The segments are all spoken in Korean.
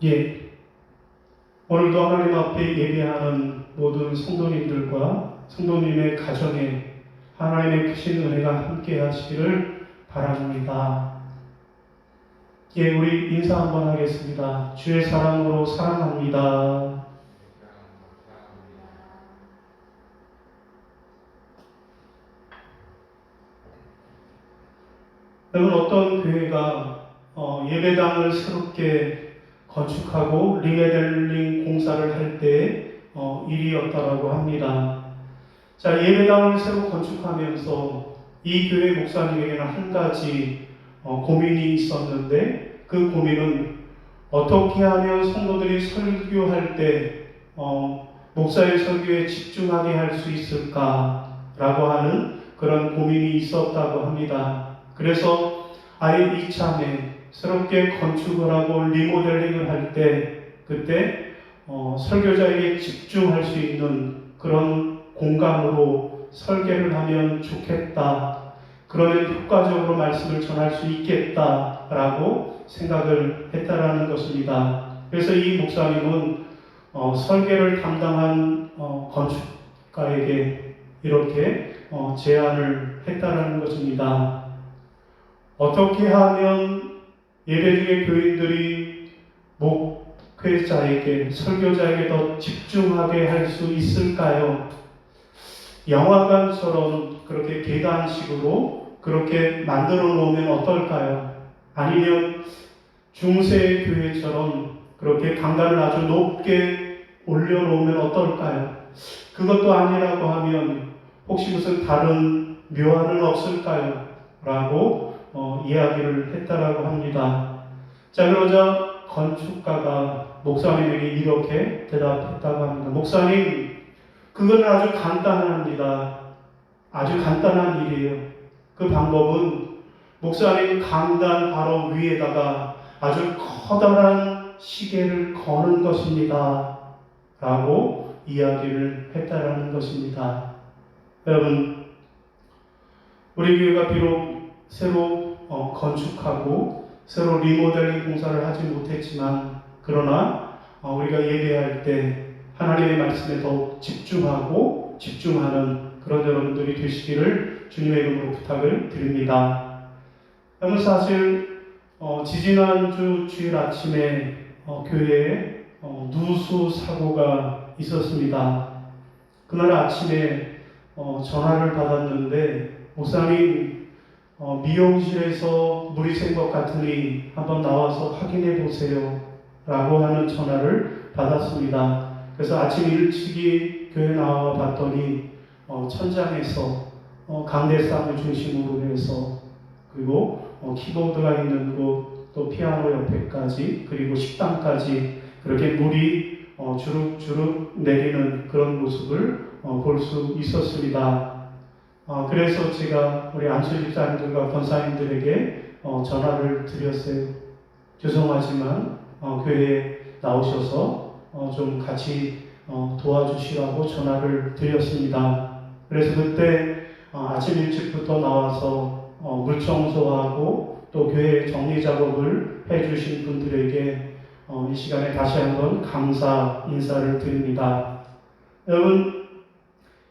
예, 오늘도 하나님 앞에 예배하는 모든 성도님들과 성도님의 가정에 하나님의 크신 은혜가 함께 하시기를 바랍니다. 예, 우리 인사 한번 하겠습니다. 주의 사랑으로 사랑합니다. 여러분, 어떤 교회가 예배당을 새롭게 건축하고 리모델링 공사를 할 때 일이었다라고 합니다. 자, 예배당을 새로 건축하면서 이 교회 목사님에게는 한 가지 고민이 있었는데, 그 고민은 어떻게 하면 성도들이 설교할 때 목사의 설교에 집중하게 할 수 있을까라고 하는 그런 고민이 있었다고 합니다. 그래서 아예 이참에 새롭게 건축을 하고 리모델링을 할 때 그때 설교자에게 집중할 수 있는 그런 공간으로 설계를 하면 좋겠다. 그러면 효과적으로 말씀을 전할 수 있겠다라고 생각을 했다라는 것입니다. 그래서 이 목사님은 설계를 담당한 건축가에게 이렇게 제안을 했다라는 것입니다. 어떻게 하면 예배 중에 교인들이 목회자에게, 설교자에게 더 집중하게 할 수 있을까요? 영화관처럼 그렇게 계단식으로 그렇게 만들어 놓으면 어떨까요? 아니면 중세 교회처럼 그렇게 강단을 아주 높게 올려놓으면 어떨까요? 그것도 아니라고 하면 혹시 무슨 다른 묘안은 없을까요? 라고 이야기를 했다라고 합니다. 자, 그러자 건축가가 목사님에게 이렇게 대답했다고 합니다. 목사님, 그건 아주 간단합니다. 아주 간단한 일이에요. 그 방법은 목사님 강단 바로 위에다가 아주 커다란 시계를 거는 것입니다. 라고 이야기를 했다라는 것입니다. 여러분, 우리 교회가 비록 새로 건축하고 새로 리모델링 공사를 하지 못했지만, 그러나 우리가 예배할 때 하나님의 말씀에 더욱 집중하고 집중하는 그런 여러분들이 되시기를 주님의 이름으로 부탁을 드립니다. 여러분, 사실 지지난주 주일 아침에 교회에 누수 사고가 있었습니다. 그날 아침에 전화를 받았는데, 목사님, 미용실에서 물이 샌 것 같으니 한번 나와서 확인해 보세요 라고 하는 전화를 받았습니다. 그래서 아침 일찍이 교회 나와 봤더니 천장에서 강대상을 중심으로 해서, 그리고 키보드가 있는 곳, 또 피아노 옆에까지, 그리고 식당까지 그렇게 물이 주룩주룩 내리는 그런 모습을 볼 수 있었습니다. 그래서 제가 우리 안수 집사님들과 권사님들에게 전화를 드렸어요. 죄송하지만 교회에 나오셔서 좀 같이 도와주시라고 전화를 드렸습니다. 그래서 그때 아침 일찍부터 나와서 물 청소하고 또 교회 정리 작업을 해주신 분들에게 이 시간에 다시 한번 감사 인사를 드립니다. 여러분,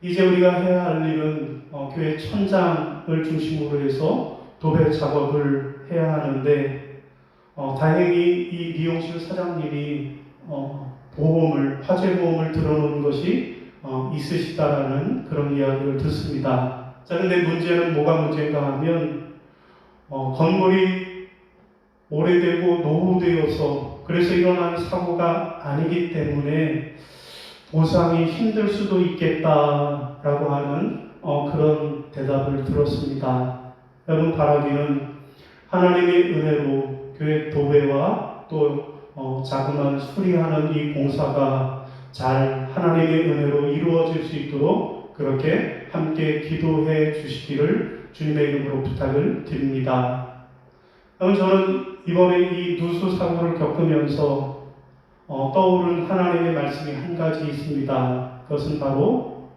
이제 우리가 해야 할 일은 교회 천장을 중심으로 해서 도배 작업을 해야 하는데, 다행히 이 미용실 사장님이 화재 보험을 들어놓은 것이 있으시다라는 그런 이야기를 듣습니다. 자, 근데 문제는 뭐가 문제인가 하면 건물이 오래되고 노후되어서 그래서 일어난 사고가 아니기 때문에 보상이 힘들 수도 있겠다라고 하는 그런 대답을 들었습니다. 여러분, 바라기는 하나님의 은혜로 교회 도배와 또 자그마한 수리하는 이 공사가 잘 하나님의 은혜로 이루어질 수 있도록 그렇게 함께 기도해 주시기를 주님의 이름으로 부탁을 드립니다. 저는 이번에 이 누수 사고를 겪으면서 떠오른 하나님의 말씀이 한 가지 있습니다. 그것은 바로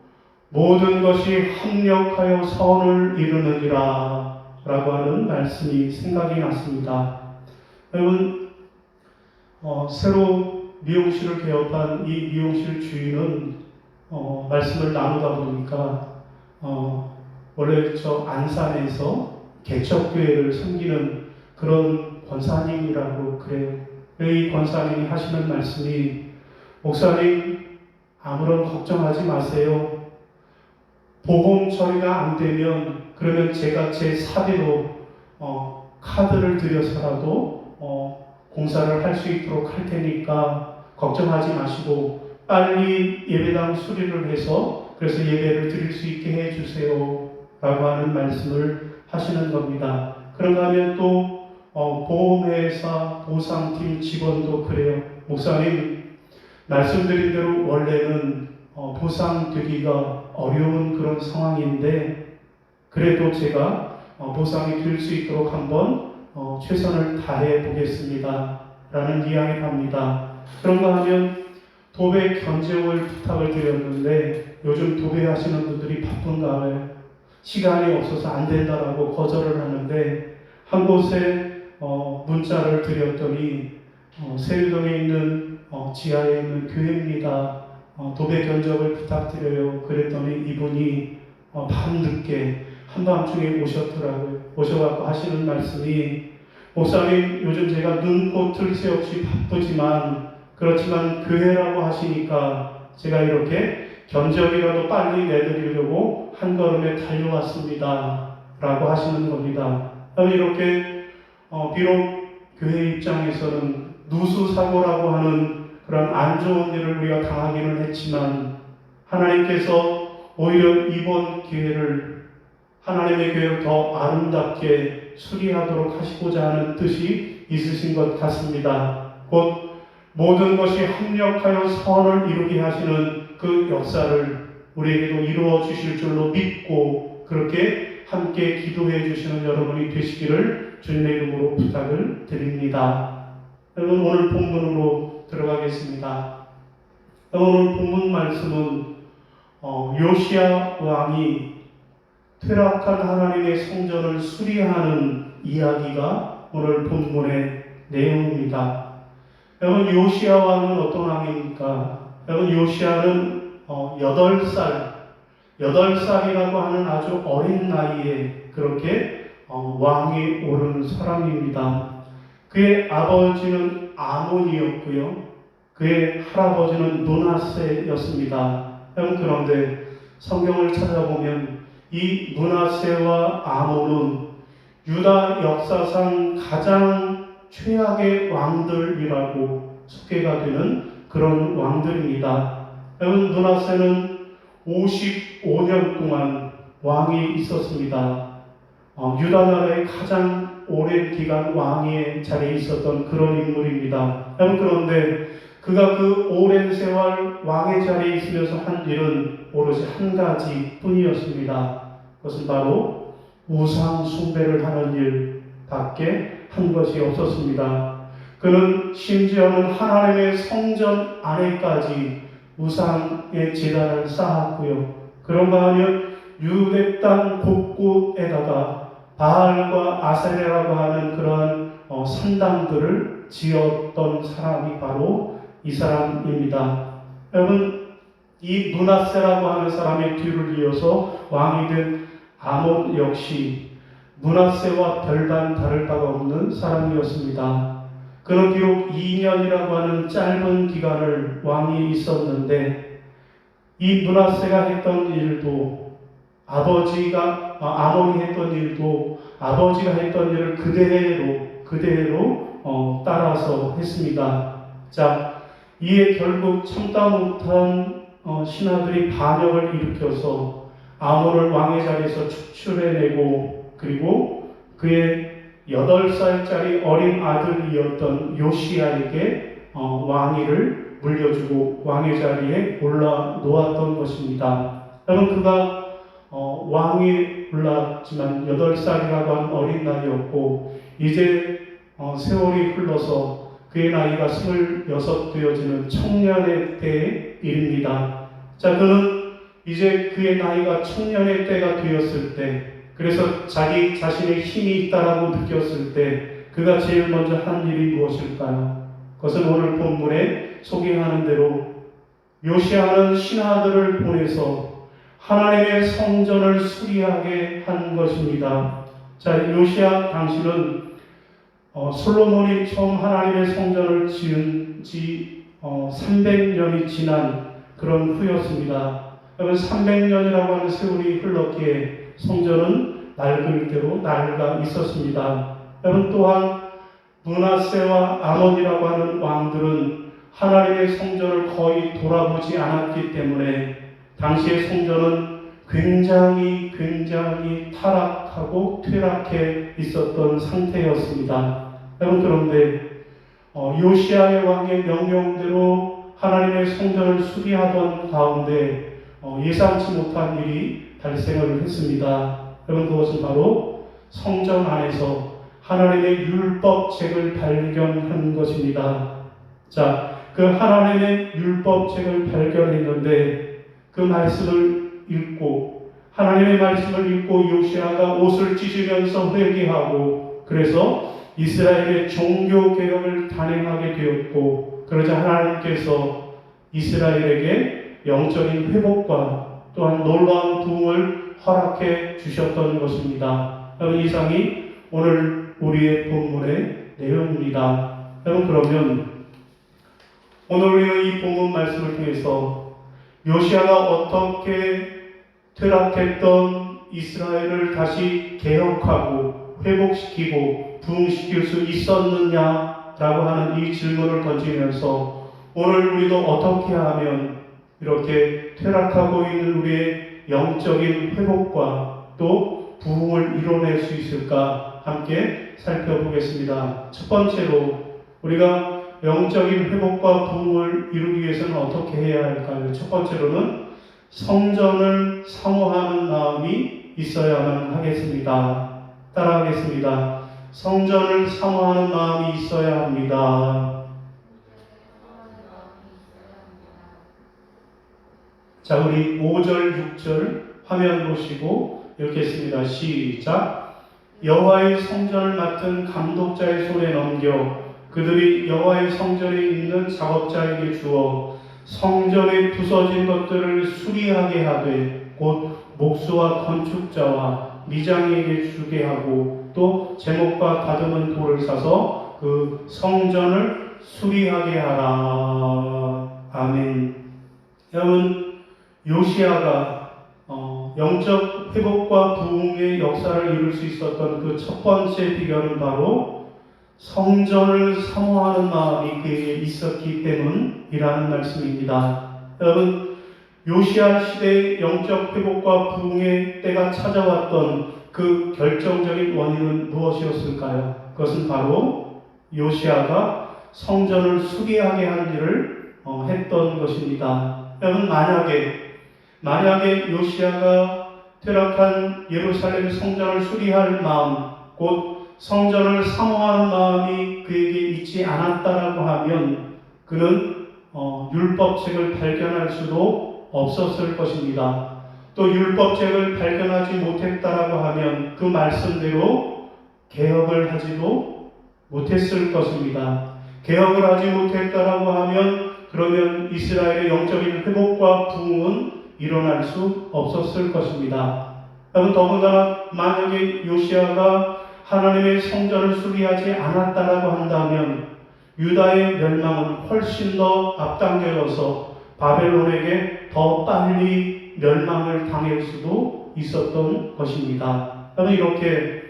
모든 것이 합력하여 선을 이루느니라 라고 하는 말씀이 생각이 났습니다. 여러분, 새로 미용실을 개업한 이 미용실 주인은 말씀을 나누다 보니까 원래 저 안산에서 개척교회를 섬기는 그런 권사님이라고 그래요. 이 권사님이 하시는 말씀이, 목사님 아무런 걱정하지 마세요. 보험 처리가 안 되면 그러면 제가 제 사비로 카드를 들여서라도 공사를 할 수 있도록 할 테니까 걱정하지 마시고 빨리 예배당 수리를 해서 그래서 예배를 드릴 수 있게 해주세요 라고 하는 말씀을 하시는 겁니다. 그런가 하면 또 보험회사 보상팀 직원도 그래요. 목사님 말씀드린 대로 원래는 보상되기가 어려운 그런 상황인데 그래도 제가 보상이 될 수 있도록 한번 최선을 다해 보겠습니다 라는 이야기를 합니다. 그런가 하면 도배 견적을 부탁을 드렸는데 요즘 도배하시는 분들이 바쁜가 봐요. 시간이 없어서 안 된다라고 거절을 하는데 한 곳에 문자를 드렸더니 세유동에 있는 지하에 있는 교회입니다. 도배 견적을 부탁드려요. 그랬더니 이분이 밤늦게 한밤중에 오셨더라고요. 오셔갖고 하시는 말씀이, 목사님 요즘 제가 눈코 뜰 새 없이 바쁘지만 그렇지만 교회라고 하시니까 제가 이렇게 견적이라도 빨리 내드리려고 한 걸음에 달려왔습니다 라고 하시는 겁니다. 이렇게 비록 교회 입장에서는 누수사고라고 하는 그런 안 좋은 일을 우리가 당하기는 했지만 하나님께서 오히려 이번 기회를 하나님의 교회를 더 아름답게 수리하도록 하시고자 하는 뜻이 있으신 것 같습니다. 곧 모든 것이 합력하여 선을 이루게 하시는 그 역사를 우리에게도 이루어 주실 줄로 믿고 그렇게 함께 기도해 주시는 여러분이 되시기를 주님의 이름으로 부탁을 드립니다. 여러분 오늘 본문으로 들어가겠습니다. 오늘 본문 말씀은 요시야 왕이 퇴락한 하나님의 성전을 수리하는 이야기가 오늘 본문의 내용입니다. 여러분 요시야 왕은 어떤 왕입니까? 여러분 요시야는 8살이라고 하는 아주 어린 나이에 그렇게 왕이 오른 사람입니다. 그의 아버지는 아몬이었고요. 그의 할아버지는 므낫세였습니다. 여러분 그런데 성경을 찾아보면 이 므낫세와 아몬은 유다 역사상 가장 최악의 왕들이라고 소개가 되는 그런 왕들입니다. 여러분 므낫세는 55년 동안 왕이 있었습니다. 유다 나라의 가장 오랜 기간 왕의 자리에 있었던 그런 인물입니다. 여러분 그런데 그가 그 오랜 세월 왕의 자리에 있으면서 한 일은 오로지 한 가지 뿐이었습니다. 그것은 바로 우상 숭배를 하는 일밖에 한 것이 없었습니다. 그는 심지어는 하나님의 성전 안에까지 우상의 제단을 쌓았고요. 그런가 하면 유대 땅 곳곳에다가 바알과 아세라라고 하는 그러한 산당들을 지었던 사람이 바로 이 사람입니다. 여러분 이 므낫세라고 하는 사람의 뒤를 이어서 왕이 된 아몬 역시 므낫세와 별반 다를 바가 없는 사람이었습니다. 그는 비록 2년이라고 하는 짧은 기간을 왕이 있었는데 이 므낫세가 했던 일도 아몬이 했던 일도 아버지가 했던 일을 그대로 따라서 했습니다. 자, 이에 결국 참다 못한 신하들이 반역을 일으켜서 아몬을 왕의 자리에서 축출해내고 그리고 그의 8살짜리 어린 아들이었던 요시야에게 왕위를 물려주고 왕의 자리에 올라놓았던 것입니다. 여러분 그가 왕위에 올랐지만 8살이라고 하는 어린 나이였고 이제 세월이 흘러서 그의 나이가 26 되어지는 청년의 때의 일입니다. 자, 그는 이제 그의 나이가 청년의 때가 되었을 때 그래서 자기 자신의 힘이 있다라고 느꼈을 때 그가 제일 먼저 한 일이 무엇일까요? 그것은 오늘 본문에 소개하는 대로 요시아는 신하들을 보내서 하나님의 성전을 수리하게 한 것입니다. 자, 요시아 당시는 솔로몬이 처음 하나님의 성전을 지은 지 300년이 지난 그런 후였습니다. 여러분 300년이라고 하는 세월이 흘렀기에 성전은 낡을 대로 낡아 있었습니다. 여러분 또한 므낫세와 아몬이라고 하는 왕들은 하나님의 성전을 거의 돌아보지 않았기 때문에 당시의 성전은 굉장히 타락하고 퇴락해 있었던 상태였습니다. 여러분 그런데 요시아의 왕의 명령대로 하나님의 성전을 수리하던 가운데 예상치 못한 일이 발생을 했습니다. 여러분 그것은 바로 성전 안에서 하나님의 율법책을 발견한 것입니다. 자, 그 하나님의 율법책을 발견했는데 그 말씀을 읽고 하나님의 말씀을 읽고 요시아가 옷을 찢으면서 회개하고 그래서 이스라엘의 종교개혁을 단행하게 되었고 그러자 하나님께서 이스라엘에게 영적인 회복과 또한 놀라운 부흥을 허락해 주셨던 것입니다. 여러분 이상이 오늘 우리의 본문의 내용입니다. 여러분 그러면 오늘 우리는 이 본문 말씀을 통해서 요시아가 어떻게 퇴락했던 이스라엘을 다시 개혁하고 회복시키고 부흥시킬 수 있었느냐라고 하는 이 질문을 던지면서 오늘 우리도 어떻게 하면 이렇게 퇴락하고 있는 우리의 영적인 회복과 또 부흥을 이뤄낼 수 있을까 함께 살펴보겠습니다. 첫 번째로 우리가 영적인 회복과 부흥을 이루기 위해서는 어떻게 해야 할까요? 첫 번째로는 성전을 사모하는 마음이 있어야만 하겠습니다. 따라하겠습니다. 성전을 사모하는 마음이 있어야 합니다. 자, 우리 5절, 6절 화면 보시고 읽겠습니다. 시작. 여호와의 성전을 맡은 감독자의 손에 넘겨 그들이 여호와의 성전에 있는 작업자에게 주어 성전의 부서진 것들을 수리하게 하되 곧 목수와 건축자와 미장에게 주게 하고 또 제목과 다듬은 돌을 사서 그 성전을 수리하게 하라. 아멘. 여러분 요시아가 영적 회복과 부흥의 역사를 이룰 수 있었던 그 첫 번째 비결은 바로 성전을 사모하는 마음이 그에게 있었기 때문이라는 말씀입니다. 여러분 요시아 시대의 영적 회복과 부흥의 때가 찾아왔던 그 결정적인 원인은 무엇이었을까요? 그것은 바로 요시아가 성전을 수리하게 한 일을 했던 것입니다. 여러분 만약에 요시아가 퇴락한 예루살렘 성전을 수리할 마음, 곧 성전을 사모하는 마음이 그에게 있지 않았다라고 하면 그는 율법책을 발견할 수도 없었을 것입니다. 또 율법책을 발견하지 못했다라고 하면 그 말씀대로 개혁을 하지도 못했을 것입니다. 개혁을 하지 못했다라고 하면 그러면 이스라엘의 영적인 회복과 부흥은 일어날 수 없었을 것입니다. 여러분 더군다나 만약에 요시아가 하나님의 성전을 수리하지 않았다라고 한다면 유다의 멸망은 훨씬 더 앞당겨져서 바벨론에게 더 빨리 멸망을 당할 수도 있었던 것입니다. 여러분 이렇게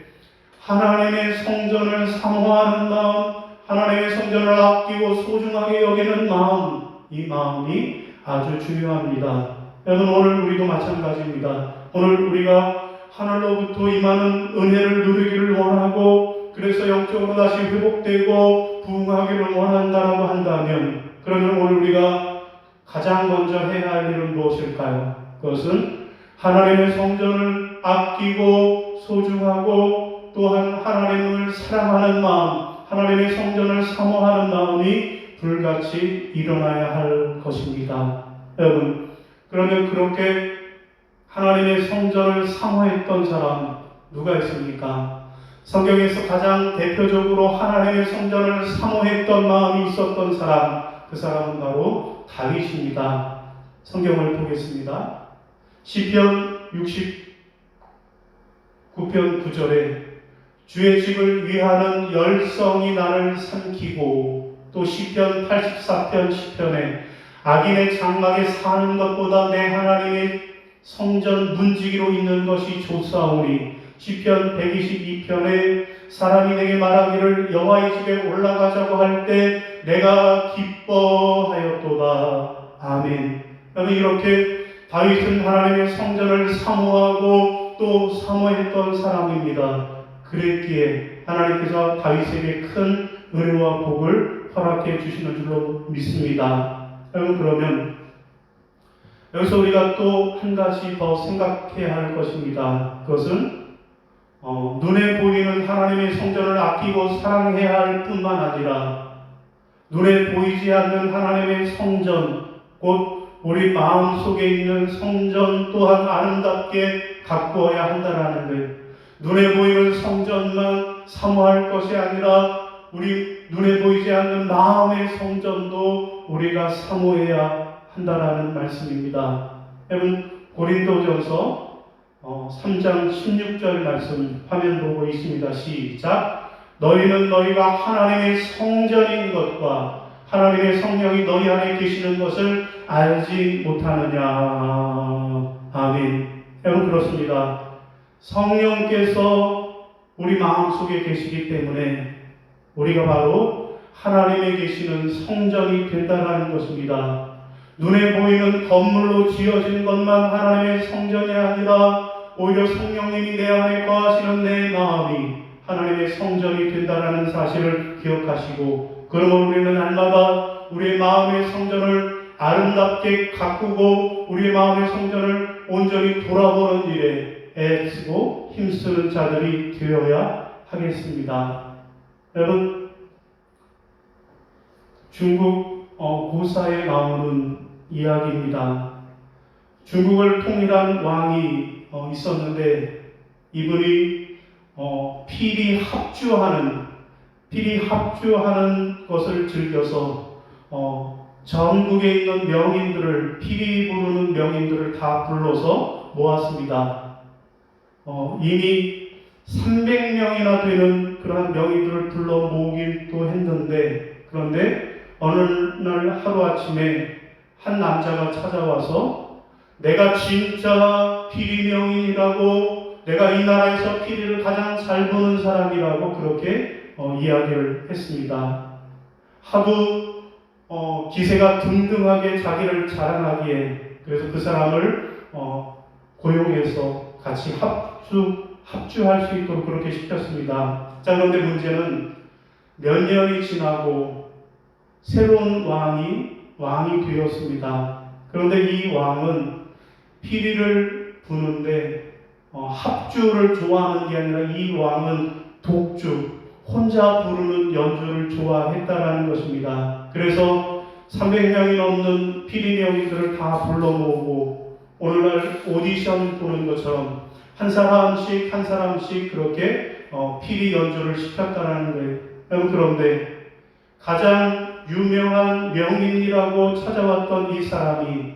하나님의 성전을 사모하는 마음, 하나님의 성전을 아끼고 소중하게 여기는 마음, 이 마음이 아주 중요합니다. 여러분 오늘 우리도 마찬가지입니다. 오늘 우리가 하늘로부터 임하는 은혜를 누리기를 원하고 그래서 영적으로 다시 회복되고 부흥하기를 원한다라고 한다면 그러면 오늘 우리가 가장 먼저 해야 할 일은 무엇일까요? 그것은 하나님의 성전을 아끼고 소중하고 또한 하나님을 사랑하는 마음, 하나님의 성전을 사모하는 마음이 불같이 일어나야 할 것입니다. 여러분 그러면 그렇게 하나님의 성전을 사모했던 사람 누가 있습니까? 성경에서 가장 대표적으로 하나님의 성전을 사모했던 마음이 있었던 사람, 그 사람은 바로 다윗입니다. 성경을 보겠습니다. 시편 69편 9절에 주의 집을 위하는 열성이 나를 삼키고, 또 시편 84편 10편에 악인의 장막에 사는 것보다 내 하나님의 성전 문지기로 있는 것이 좋사오니, 시편 122편에 사람이 내게 말하기를 여호와의 집에 올라가자고 할 때 내가 기뻐하였도다. 아멘. 여러분, 이렇게 다윗은 하나님의 성전을 사모하고 또 사모했던 사람입니다. 그랬기에 하나님께서 다윗에게 큰 은혜와 복을 허락해 주시는 줄로 믿습니다. 여러분, 그러면 여기서 우리가 또 한 가지 더 생각해야 할 것입니다. 그것은 눈에 보이는 하나님의 성전을 아끼고 사랑해야 할 뿐만 아니라 눈에 보이지 않는 하나님의 성전, 곧 우리 마음속에 있는 성전 또한 아름답게 가꾸어야 한다라는 것. 눈에 보이는 성전만 사모할 것이 아니라 우리 눈에 보이지 않는 마음의 성전도 우리가 사모해야 한다라는 말씀입니다. 여러분, 고린도전서 3장 16절 말씀 화면 보고 있습니다. 시작. 너희는 너희가 하나님의 성전인 것과 하나님의 성령이 너희 안에 계시는 것을 알지 못하느냐. 아멘. 여러분, 그렇습니다. 성령께서 우리 마음속에 계시기 때문에 우리가 바로 하나님에 계시는 성전이 된다는 것입니다. 눈에 보이는 건물로 지어진 것만 하나님의 성전이 아니라 오히려 성령님이 내 안에 거하시는 내 마음이 하나님의 성전이 된다는 사실을 기억하시고, 그러면 우리는 날마다 우리의 마음의 성전을 아름답게 가꾸고 우리의 마음의 성전을 온전히 돌아보는 일에 애쓰고 힘쓰는 자들이 되어야 하겠습니다. 여러분, 중국 고사에 나오는 이야기입니다. 중국을 통일한 왕이 있었는데 이분이 필히 합주하는 것을 즐겨서 전국에 있는 명인들을, 필히 부르는 명인들을 다 불러서 모았습니다. 이미 300명이나 되는 그러한 명인들을 불러 모으긴 또 했는데, 그런데 어느 날 하루아침에 한 남자가 찾아와서 내가 진짜 피리 명인이라고, 내가 이 나라에서 피리를 가장 잘 부는 사람이라고 그렇게 이야기를 했습니다. 하도 기세가 등등하게 자기를 자랑하기에, 그래서 그 사람을 고용해서 같이 합주할 수 있도록 그렇게 시켰습니다. 자, 그런데 문제는 몇 년이 지나고 새로운 왕이 되었습니다. 그런데 이 왕은 피리를 부는데 합주를 좋아하는 게 아니라 이 왕은 독주, 혼자 부르는 연주를 좋아했다라는 것입니다. 그래서 300명이 넘는 피리 명인들을 다 불러 모으고 오늘날 오디션 보는 것처럼 한 사람씩 그렇게 피리 연주를 시켰다라는 거예요. 그런데 가장 유명한 명인이라고 찾아왔던 이 사람이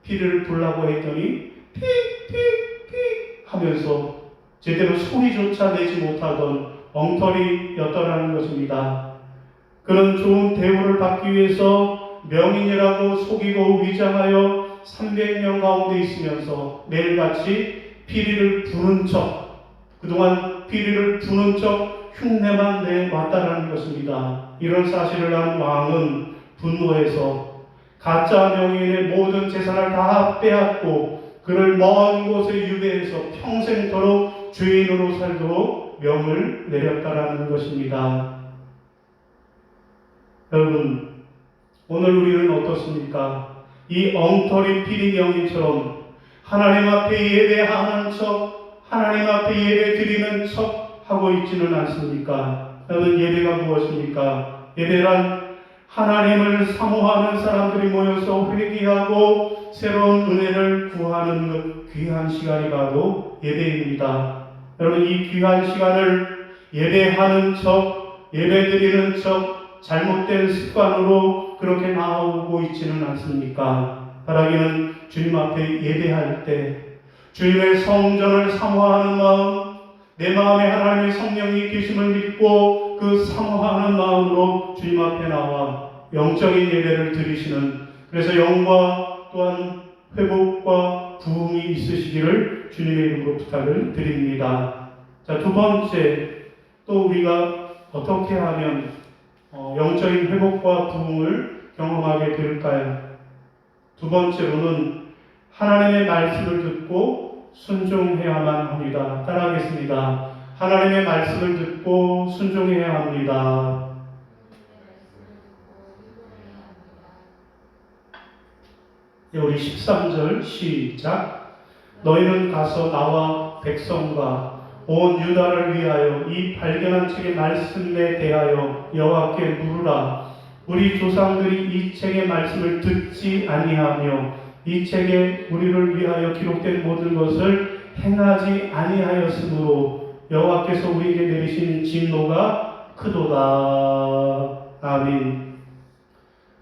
피리를 불라고 했더니 픽픽픽 하면서 제대로 소리조차 내지 못하던 엉터리였더라는 것입니다. 그는 좋은 대우를 받기 위해서 명인이라고 속이고 위장하여 300명 가운데 있으면서 매일같이 피리를 부는 척, 그동안 피리를 부는 척 흉내만 내왔다라는 것입니다. 이런 사실을 한 왕은 분노해서 가짜 명인의 모든 재산을 다 빼앗고 그를 먼 곳에 유배해서 평생토록 죄인으로 살도록 명을 내렸다라는 것입니다. 여러분, 오늘 우리는 어떻습니까? 이 엉터리 피리 명인처럼 하나님 앞에 예배하는 척, 하나님 앞에 예배 드리는 척 하고 있지는 않습니까? 여러분, 예배가 무엇입니까? 예배란 하나님을 사모하는 사람들이 모여서 회개하고 새로운 은혜를 구하는 그 귀한 시간이 바로 예배입니다. 여러분, 이 귀한 시간을 예배하는 척, 예배드리는 척 잘못된 습관으로 그렇게 나오고 있지는 않습니까? 바라기는 주님 앞에 예배할 때 주님의 성전을 사모하는 마음, 내 마음에 하나님의 성령이 계심을 믿고 그 사모하는 마음으로 주님 앞에 나와 영적인 예배를 드리시는, 그래서 영과 또한 회복과 부흥이 있으시기를 주님의 이름으로 부탁을 드립니다. 자, 두 번째, 또 우리가 어떻게 하면 영적인 회복과 부흥을 경험하게 될까요? 두 번째로는 하나님의 말씀을 듣고 순종해야만 합니다. 따라하겠습니다. 하나님의 말씀을 듣고 순종해야 합니다. 우리 13절 시작. 너희는 가서 나와 백성과 온 유다를 위하여 이 발견한 책의 말씀에 대하여 여호와께 물으라. 우리 조상들이 이 책의 말씀을 듣지 아니하며 이 책에 우리를 위하여 기록된 모든 것을 행하지 아니하였으므로 여호와께서 우리에게 내리신 진노가 크도다. 아멘.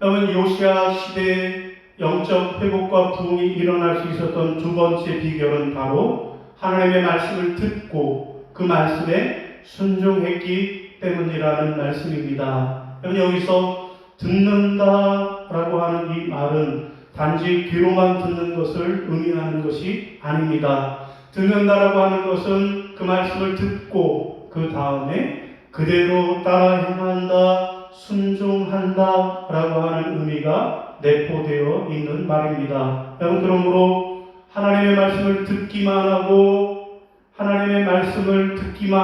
여러분, 요시야 시대에 영적 회복과 부흥이 일어날 수 있었던 두 번째 비결은 바로 하나님의 말씀을 듣고 그 말씀에 순종했기 때문이라는 말씀입니다. 여러분, 여기서 듣는다라고 하는 이 말은 단지 귀로만 듣는 것을 의미하는 것이 아닙니다. 듣는다라고 하는 것은 그 말씀을 듣고 그 다음에 그대로 따라 행한다, 순종한다 라고 하는 의미가 내포되어 있는 말입니다. 여러분, 그러므로 하나님의 말씀을 듣기만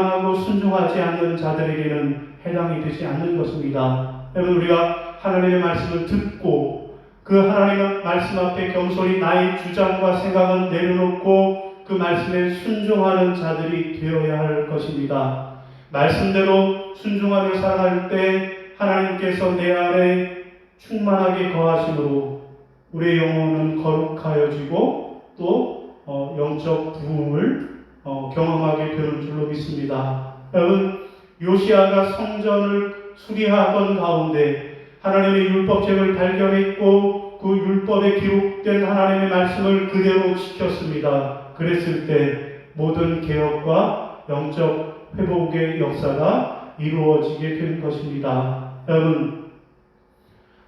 하고 순종하지 않는 자들에게는 해당이 되지 않는 것입니다. 여러분, 우리가 하나님의 말씀을 듣고 그 하나님의 말씀 앞에 겸손히 나의 주장과 생각은 내려놓고 그 말씀에 순종하는 자들이 되어야 할 것입니다. 말씀대로 순종하며 살아갈 때 하나님께서 내 안에 충만하게 거하심으로 우리의 영혼은 거룩하여지고 또 영적 부흥을 경험하게 되는 줄로 믿습니다. 여러분, 요시야가 성전을 수리하던 가운데 하나님의 율법책을 발견했고 그 율법에 기록된 하나님의 말씀을 그대로 지켰습니다. 그랬을 때 모든 개혁과 영적 회복의 역사가 이루어지게 된 것입니다. 여러분,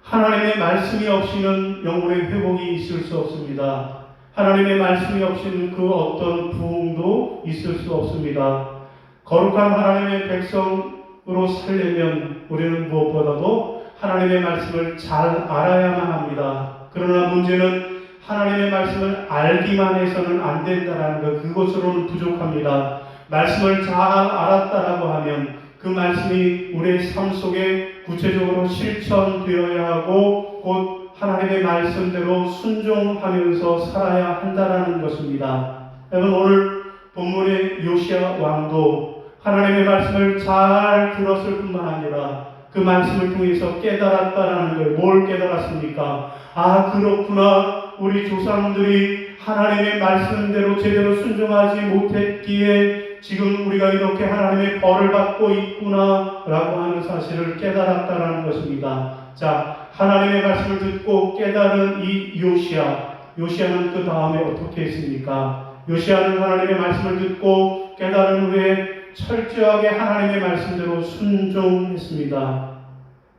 하나님의 말씀이 없이는 영혼의 회복이 있을 수 없습니다. 하나님의 말씀이 없이는 그 어떤 부흥도 있을 수 없습니다. 거룩한 하나님의 백성으로 살려면 우리는 무엇보다도 하나님의 말씀을 잘 알아야만 합니다. 그러나 문제는 하나님의 말씀을 알기만 해서는 안 된다는 것, 그것으로는 부족합니다. 말씀을 잘 알았다라고 하면 그 말씀이 우리의 삶 속에 구체적으로 실천되어야 하고 곧 하나님의 말씀대로 순종하면서 살아야 한다는 것입니다. 여러분, 오늘 본문의 요시야 왕도 하나님의 말씀을 잘 들었을 뿐만 아니라 그 말씀을 통해서 깨달았다라는 걸, 뭘 깨달았습니까? 아, 그렇구나. 우리 조상들이 하나님의 말씀대로 제대로 순종하지 못했기에 지금 우리가 이렇게 하나님의 벌을 받고 있구나 라고 하는 사실을 깨달았다라는 것입니다. 자, 하나님의 말씀을 듣고 깨달은 이 요시야는 그 다음에 어떻게 했습니까? 요시야는 하나님의 말씀을 듣고 깨달은 후에 철저하게 하나님의 말씀대로 순종했습니다.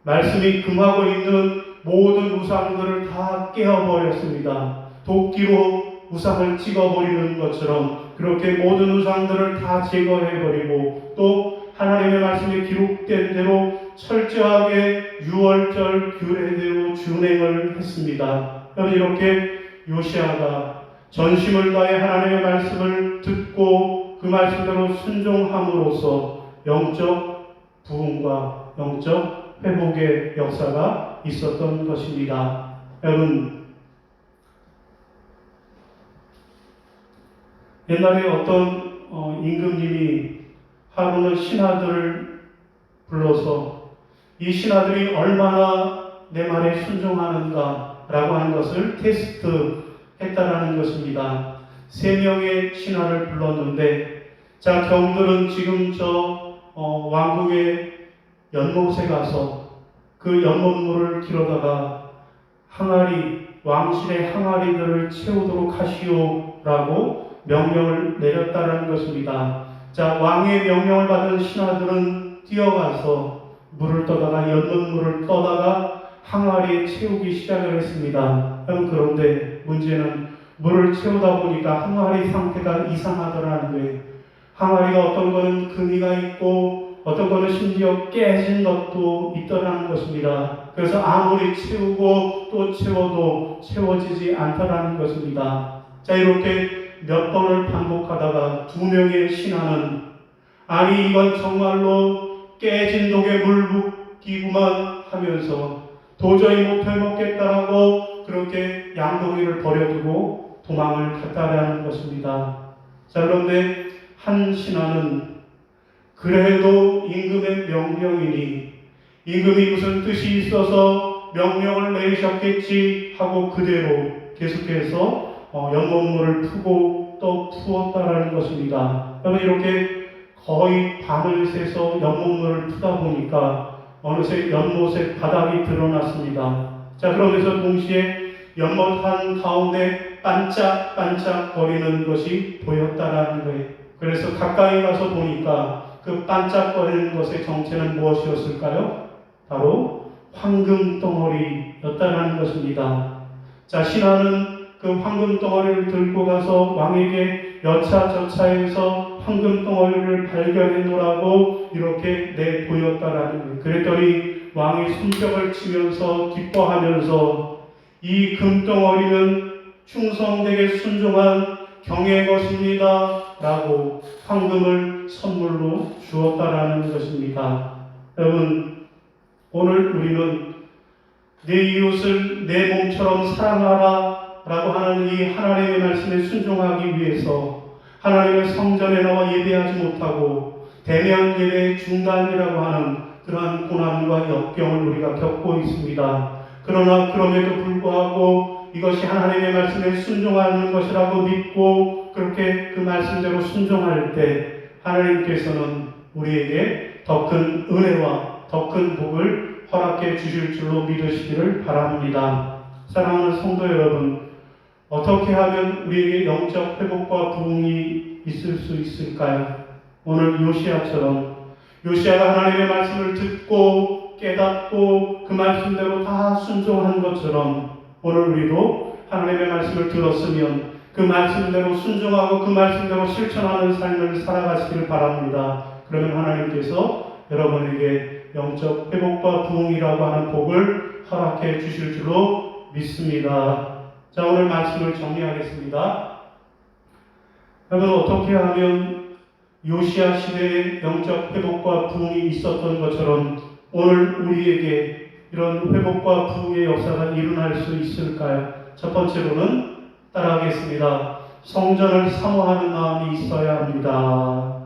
말씀이 금하고 있는 모든 우상들을 다 깨어버렸습니다. 도끼로 우상을 찍어버리는 것처럼 그렇게 모든 우상들을 다 제거해버리고 또 하나님의 말씀에 기록된 대로 철저하게 유월절 규례대로 준행을 했습니다. 여러분, 이렇게 요시야가 전심을 다해 하나님의 말씀을 듣고 그 말씀대로 순종함으로써 영적 부흥과 영적 회복의 역사가 있었던 것입니다. 여러분, 옛날에 어떤 임금님이 하루는 신하들을 불러서 이 신하들이 얼마나 내 말에 순종하는가 라고 하는 것을 테스트했다라는 것입니다. 3명의 신하를 불렀는데, 자, 경들은 지금 저 왕궁의 연못에 가서 그 연못물을 길어다가 왕실의 항아리들을 채우도록 하시오라고 명령을 내렸다는 것입니다. 자, 왕의 명령을 받은 신하들은 뛰어가서 물을 떠다가 연못물을 떠다가 항아리에 채우기 시작을 했습니다. 그런데 문제는 물을 채우다 보니까 항아리 상태가 이상하더라는 거예요. 항아리가 어떤 거는 금이가 있고 어떤 거는 심지어 깨진 것도 있더라는 것입니다. 그래서 아무리 채우고 또 채워도 채워지지 않더라는 것입니다. 자, 이렇게 몇 번을 반복하다가 두 명의 신하는 아니 이건 정말로 깨진 독에 물 붓기구만 하면서 도저히 못 해먹겠다라고 그렇게 양동이를 버려두고 도망을 갔다라는 것입니다. 자, 그런데 한 신하는 그래도 임금의 명령이니 임금이 무슨 뜻이 있어서 명령을 내리셨겠지 하고 그대로 계속해서 연못물을 푸고 또 푸었다라는 것입니다. 여러분, 이렇게 거의 밤을 새서 연못물을 푸다 보니까 어느새 연못의 바닥이 드러났습니다. 자, 그러면서 동시에 연못 한 가운데 반짝반짝 거리는 것이 보였다라는 거예요. 그래서 가까이 가서 보니까 그 반짝거리는 것의 정체는 무엇이었을까요? 바로 황금 덩어리였다라는 것입니다. 자, 신하는 그 황금 덩어리를 들고 가서 왕에게 여차저차해서 황금 덩어리를 발견해놓으라고 이렇게 내보였다라는 거예요. 그랬더니 왕이 손뼉을 치면서 기뻐하면서 이 금덩어리는 충성되게 순종한 경의 것입니다 라고 황금을 선물로 주었다라는 것입니다. 여러분, 오늘 우리는 내 이웃을 내 몸처럼 사랑하라 라고 하는 이 하나님의 말씀에 순종하기 위해서 하나님의 성전에 나와 예배하지 못하고 대면 예배의 중단이라고 하는 그러한 고난과 역경을 우리가 겪고 있습니다. 그러나 그럼에도 불구하고 이것이 하나님의 말씀에 순종하는 것이라고 믿고 그렇게 그 말씀대로 순종할 때 하나님께서는 우리에게 더 큰 은혜와 더 큰 복을 허락해 주실 줄로 믿으시기를 바랍니다. 사랑하는 성도 여러분, 어떻게 하면 우리에게 영적 회복과 부흥이 있을 수 있을까요? 오늘 요시야처럼 요시야가 하나님의 말씀을 듣고 깨닫고 그 말씀대로 다 순종한 것처럼 오늘 우리도 하나님의 말씀을 들었으면 그 말씀대로 순종하고 그 말씀대로 실천하는 삶을 살아가시기를 바랍니다. 그러면 하나님께서 여러분에게 영적 회복과 부흥이라고 하는 복을 허락해 주실 줄로 믿습니다. 자, 오늘 말씀을 정리하겠습니다. 여러분, 어떻게 하면 요시야 시대에 영적 회복과 부흥이 있었던 것처럼 오늘 우리에게 이런 회복과 부흥의 역사가 일어날 수 있을까요? 첫 번째로는 따라하겠습니다. 성전을 사모하는 마음이 있어야 합니다.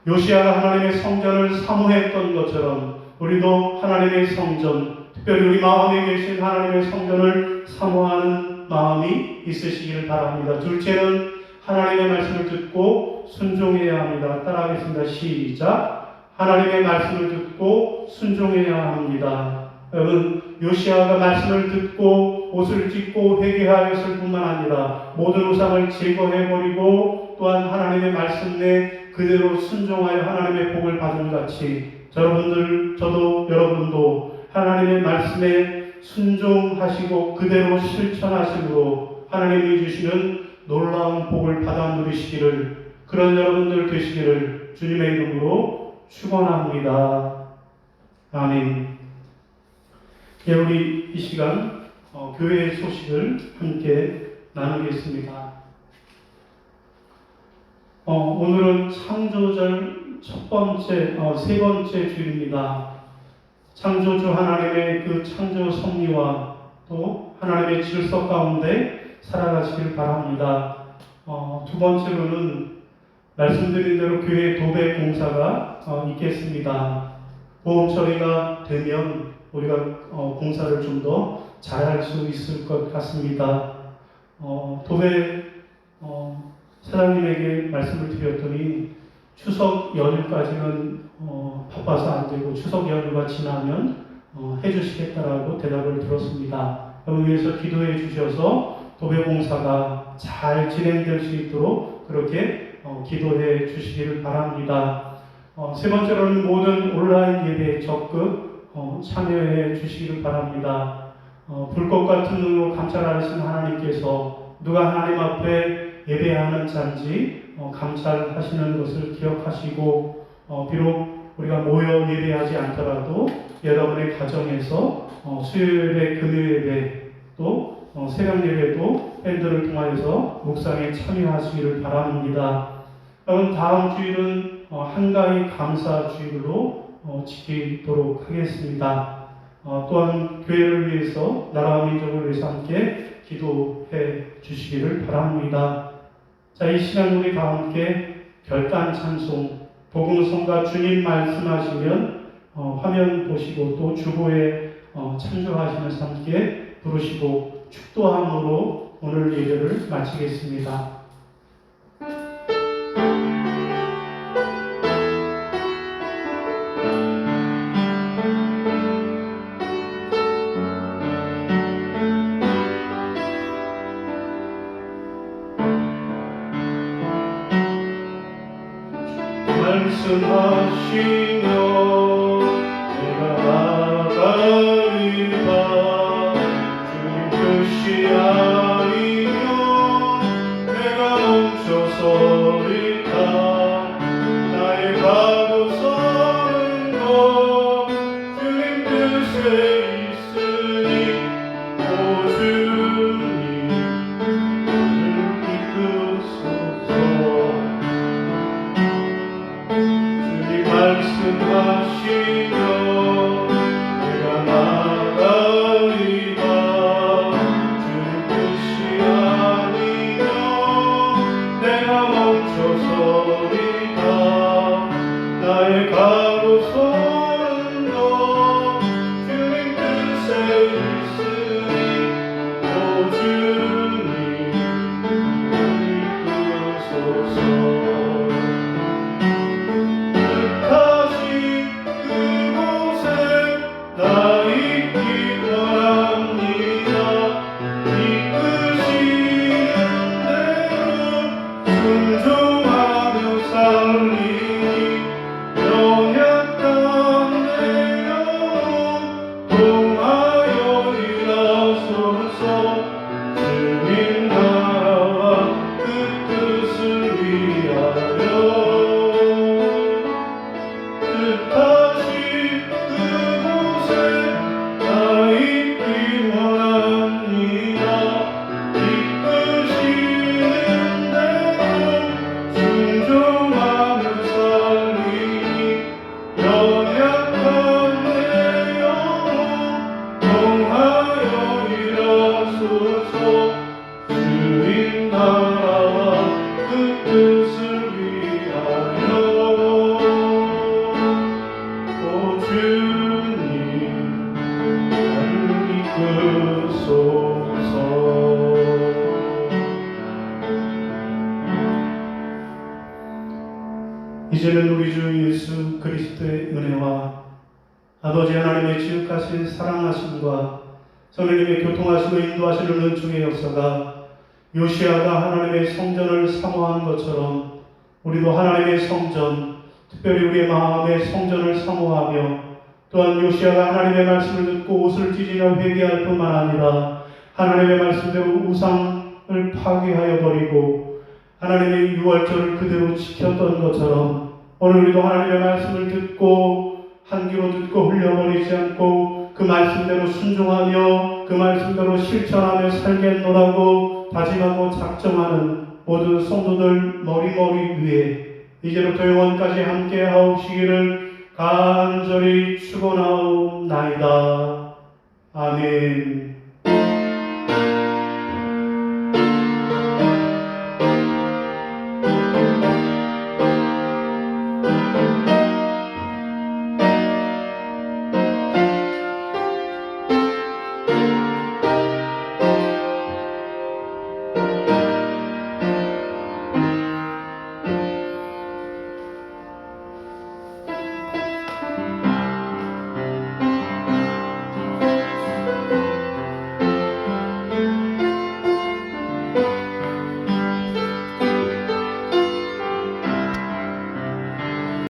요시야가 하나님의 성전을 사모했던 것처럼 우리도 하나님의 성전, 특별히 우리 마음에 계신 하나님의 성전을 사모하는 마음이 있으시기를 바랍니다. 둘째는 하나님의 말씀을 듣고 순종해야 합니다. 따라하겠습니다. 시작. 하나님의 말씀을 듣고 순종해야 합니다. 여러분, 요시야가 말씀을 듣고 옷을 찢고 회개하였을 뿐만 아니라 모든 우상을 제거해버리고 또한 하나님의 말씀 내 그대로 순종하여 하나님의 복을 받은 같이 저도 여러분도 하나님의 말씀에 순종하시고 그대로 실천하심으로 하나님이 주시는 놀라운 복을 받아 누리시기를, 그런 여러분들 되시기를 주님의 이름으로 축원합니다. 아멘. 예, 우리 이 시간 교회의 소식을 함께 나누겠습니다. 오늘은 창조절 세 번째 주일입니다. 창조주 하나님의 그 창조 섭리와 또 하나님의 질서 가운데 살아가시길 바랍니다. 두 번째로는 말씀드린 대로 교회 도배 공사가 있겠습니다. 보험 처리가 되면 우리가 공사를 좀 더 잘할 수 있을 것 같습니다. 도배 사장님에게 말씀을 드렸더니 추석 연휴까지는 바빠서 안 되고 추석 연휴가 지나면 해주시겠다라고 대답을 들었습니다. 그걸 위해서 기도해 주셔서 도배봉사가 잘 진행될 수 있도록 그렇게 기도해 주시기를 바랍니다. 세 번째로는 모든 온라인 예배에 적극 참여해 주시기를 바랍니다. 불꽃 같은 눈으로 감찰하신 하나님께서 누가 하나님 앞에 예배하는 자인지 감찰하시는 것을 기억하시고 비록 우리가 모여 예배하지 않더라도 여러분의 가정에서 수요일에 금요 예배 또 새벽 예배도 밴드를 통하여서 묵상에 참여하시기를 바랍니다. 여러분 다음 주일은 한가위 감사 주일로 지키도록 하겠습니다. 또한 교회를 위해서 나라와 민족을 위해서 함께 기도해 주시기를 바랍니다. 자, 이 시간 우리 다 함께 결단 찬송 복음성가 주님 말씀하시면 화면 보시고 또 주보에 참조하시면서 함께 부르시고 축도함으로 오늘 예배를 마치겠습니다. 말씀하시며 내가 나가리다 주님 뜻이 아니면 내가 멈춰서리다 나의 가고 서는 것 주님 뜻에 있으니 오 주님 나를 이끄소서 말씀하시며 내가 나가리다 주님 뜻이 아니면 내가 멈춰서리다 나의 가고 서는 것 주님 뜻에 있으니 오 주님 나를 이끄소서 나 있기 원합니다. 이끄시는 대로 순종하며 살리니 연약한 내 영혼 통하여 일하소서 주님 나라와 그 뜻을 위하여 주님 나라와 그 뜻을 위하여 오 주님 나를 이끄소서. 이제는 우리 주 예수 그리스도의 은혜와 아버지 하나님의 지극하신 사랑하심과 성령님의 교통하시고 인도하시는 은총의 역사가 요시아가 하나님의 성전을 사모한 것처럼 우리도 하나님의 성전, 특별히 우리의 마음의 성전을 사모하며 또한 요시아가 하나님의 말씀을 듣고 옷을 찢으며 회개할 뿐만 아니라 하나님의 말씀대로 우상을 파괴하여 버리고 하나님의 유월절을 그대로 지켰던 것처럼 오늘 우리도 하나님의 말씀을 듣고 한 귀로 듣고 흘려버리지 않고 그 말씀대로 순종하며 그 말씀대로 실천하며 살겠노라고 다짐하고 작정하는 모든 성도들 머리머리 위에 이제부터 영원까지 함께 하옵시기를 간절히 축원하옵나이다. 아멘.